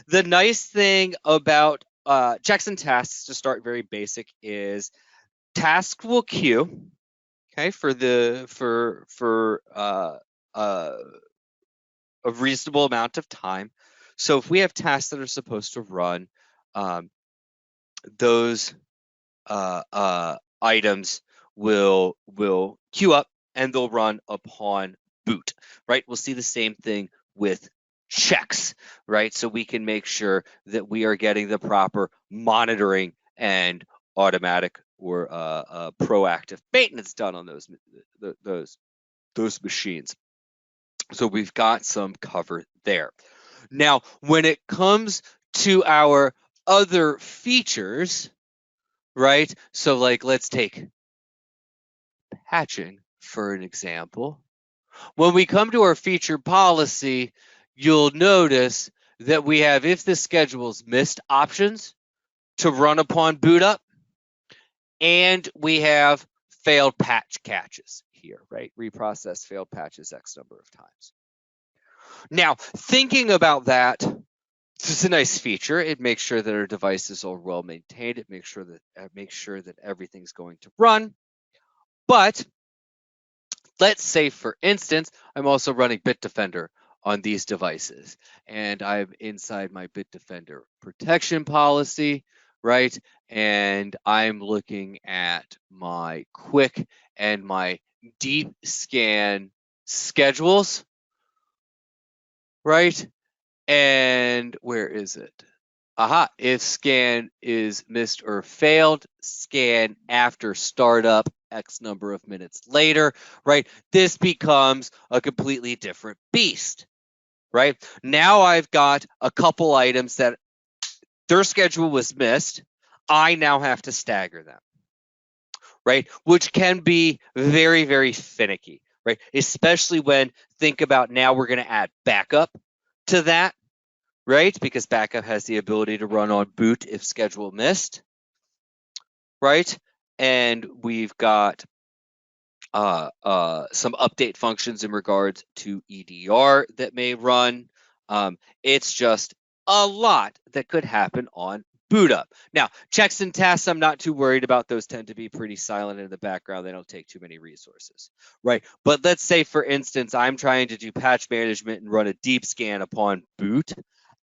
The nice thing about checks and tasks, to start very basic, is task will queue, okay, for a reasonable amount of time. So if we have tasks that are supposed to run, um, those items will queue up and they'll run upon boot, right? We'll see the same thing with checks, right? So we can make sure that we are getting the proper monitoring and automatic or proactive maintenance done on those machines. So we've got some cover there. Now, when it comes to our other features, right? So like, let's take patching for an example. When we come to our feature policy, you'll notice that we have if the schedule's missed options to run upon boot up, and we have failed patch catches here, right? Reprocess failed patches X number of times. Now, thinking about that, this is a nice feature. It makes sure that our devices are well maintained. It makes sure that everything's going to run. But let's say, for instance, I'm also running Bitdefender on these devices, and I'm inside my Bitdefender protection policy, right? And I'm looking at my quick and my deep scan schedules, right? And where is it? Aha, if scan is missed or failed, scan after startup X number of minutes later, right? This becomes a completely different beast, right? Now I've got a couple items that their schedule was missed. I now have to stagger them, right? Which can be very, very finicky, right? Especially when, think about, now we're going to add backup to that, right? Because backup has the ability to run on boot if schedule missed, right? And we've got some update functions in regards to EDR that may run. It's just a lot that could happen on boot up. Now, checks and tasks, I'm not too worried about. Those tend to be pretty silent in the background. They don't take too many resources, right? But let's say, for instance, I'm trying to do patch management and run a deep scan upon boot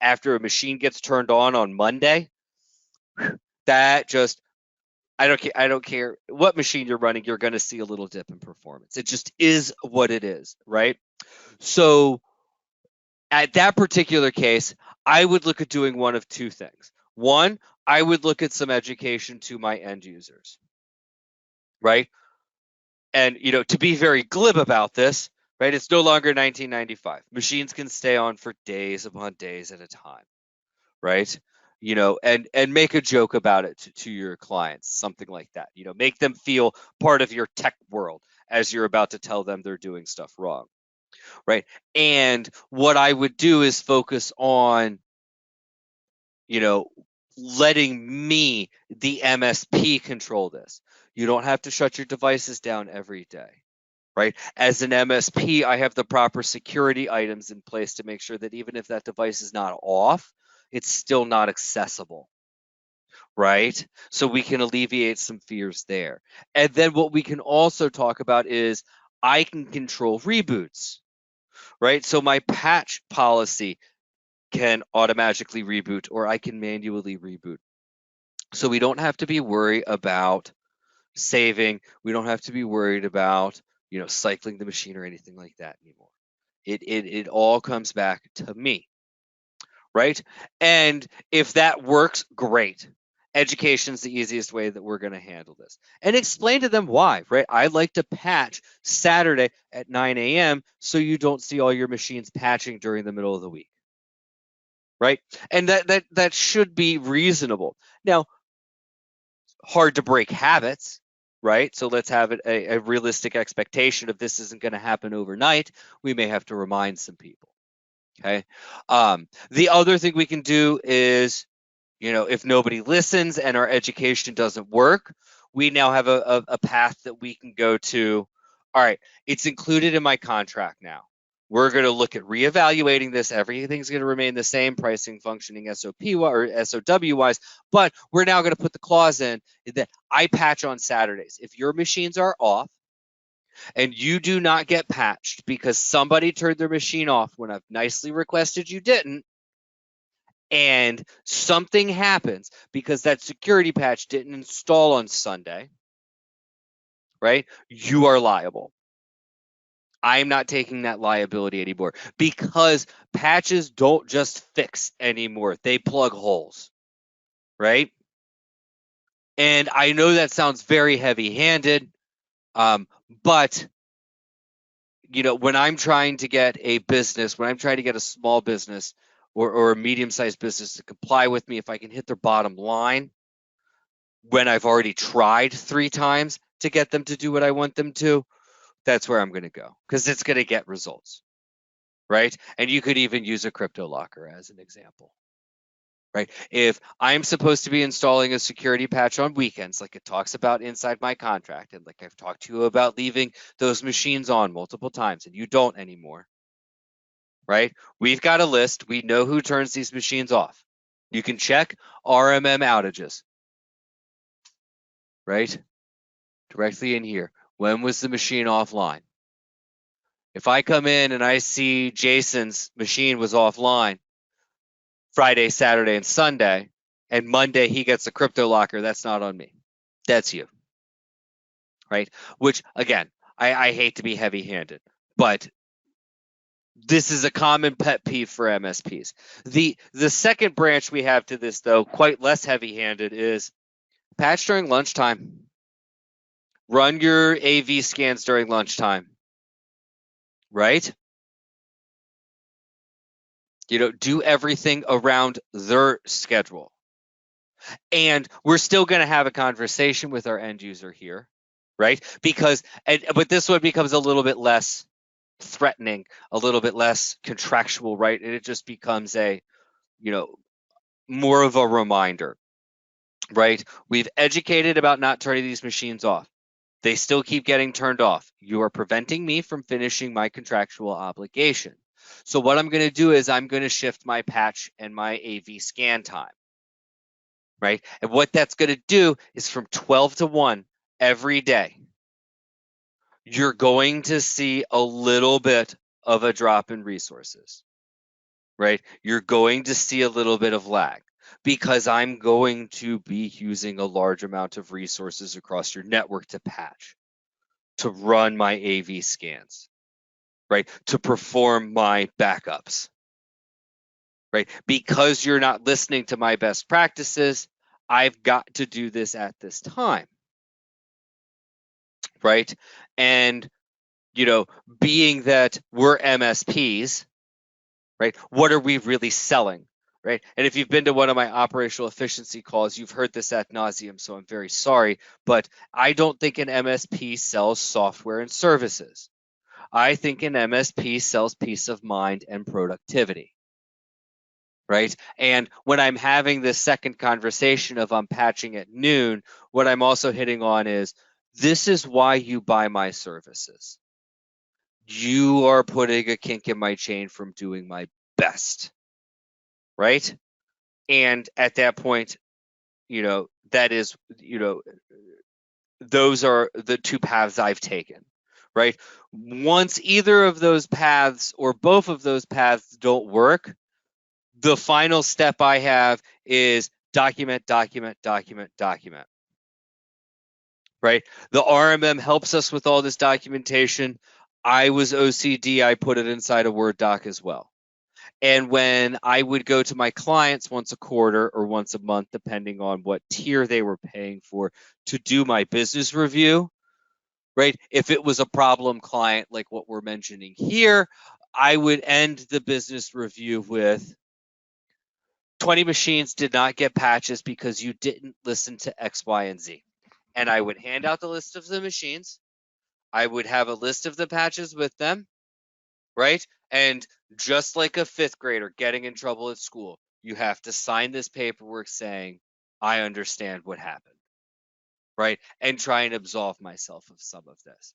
after a machine gets turned on Monday. That just, I don't care what machine you're running, you're going to see a little dip in performance. It just is what it is, right? So at that particular case, I would look at doing one of two things. One, I would look at some education to my end users, right? And, to be very glib about this, right? It's no longer 1995. Machines can stay on for days upon days at a time, right? And make a joke about it to your clients, something like that. Make them feel part of your tech world as you're about to tell them they're doing stuff wrong, right? And what I would do is focus on, letting me, the MSP, control this. You don't have to shut your devices down every day, right? As an MSP, I have the proper security items in place to make sure that even if that device is not off, it's still not accessible, right? So we can alleviate some fears there. And then what we can also talk about is I can control reboots, right? So my patch policy can automatically reboot, or I can manually reboot. So we don't have to be worried about saving. We don't have to be worried about, cycling the machine or anything like that anymore. It all comes back to me, right? And if that works, great. Education's the easiest way that we're going to handle this. And explain to them why, right? I like to patch Saturday at 9 a.m. so you don't see all your machines patching during the middle of the week, right? And that should be reasonable. Now, hard to break habits, right? So let's have a realistic expectation of this isn't going to happen overnight. We may have to remind some people. Okay. The other thing we can do is, if nobody listens and our education doesn't work, we now have a path that we can go to. All right, it's included in my contract now. We're going to look at reevaluating this. Everything's going to remain the same, pricing, functioning, SOP or SOW wise, but we're now going to put the clause in that I patch on Saturdays. If your machines are off and you do not get patched because somebody turned their machine off when I've nicely requested you didn't, and something happens because that security patch didn't install on Sunday, right? You are liable. I'm not taking that liability anymore because patches don't just fix anymore. They plug holes, right? And I know that sounds very heavy-handed, but when I'm trying to get a business, when I'm trying to get a small business or a medium-sized business to comply with me, if I can hit their bottom line when I've already tried 3 times to get them to do what I want them to, that's where I'm going to go because it's going to get results, right? And you could even use a crypto locker as an example, right? If I'm supposed to be installing a security patch on weekends, like it talks about inside my contract, and like I've talked to you about leaving those machines on multiple times, and you don't anymore, right? We've got a list. We know who turns these machines off. You can check RMM outages, right? Directly in here. When was the machine offline? If I come in and I see Jason's machine was offline Friday, Saturday, and Sunday, and Monday he gets a crypto locker, that's not on me. That's you, right? Which, again, I hate to be heavy-handed, but this is a common pet peeve for MSPs. The second branch we have to this, though, quite less heavy-handed, is patch during lunchtime. Run your AV scans during lunchtime, right? Do everything around their schedule. And we're still going to have a conversation with our end user here, right? But this one becomes a little bit less threatening, a little bit less contractual, right? And it just becomes more of a reminder, right? We've educated about not turning these machines off. They still keep getting turned off. You are preventing me from finishing my contractual obligation. So what I'm going to do is I'm going to shift my patch and my AV scan time, right? And what that's going to do is from 12 to 1 every day, you're going to see a little bit of a drop in resources, right? You're going to see a little bit of lag because I'm going to be using a large amount of resources across your network to patch, to run my AV scans, right? To perform my backups, right? Because you're not listening to my best practices, I've got to do this at this time, right? And, being that we're MSPs, right? What are we really selling, right? And if you've been to one of my operational efficiency calls, you've heard this ad nauseum, so I'm very sorry, but I don't think an MSP sells software and services. I think an MSP sells peace of mind and productivity, right? And when I'm having this second conversation of I'm patching at noon, what I'm also hitting on is this is why you buy my services. You are putting a kink in my chain from doing my best, right? And at that point, that is, those are the 2 paths I've taken, right? Once either of those paths or both of those paths don't work, the final step I have is document, document, document, document, right? The RMM helps us with all this documentation. I was OCD. I put it inside a Word doc as well. And when I would go to my clients once a quarter or once a month, depending on what tier they were paying for, to do my business review, right? If it was a problem client like what we're mentioning here, I would end the business review with 20 machines did not get patches because you didn't listen to X, Y, and Z. And I would hand out the list of the machines. I would have a list of the patches with them, right? And just like a 5th grader getting in trouble at school, you have to sign this paperwork saying, I understand what happened, right? And try and absolve myself of some of this.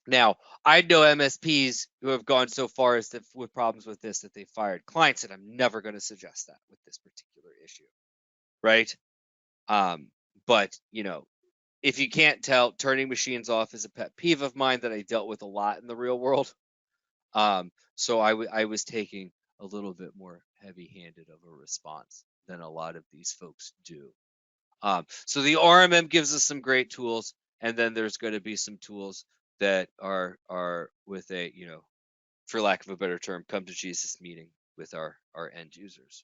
Now, I know MSPs who have gone so far as to, with problems with this, that they fired clients, and I'm never going to suggest that with this particular issue, right? But if you can't tell, turning machines off is a pet peeve of mine that I dealt with a lot in the real world. So I was taking a little bit more heavy-handed of a response than a lot of these folks do. So the RMM gives us some great tools, and then there's going to be some tools that are with a, for lack of a better term, come to Jesus meeting with our end users.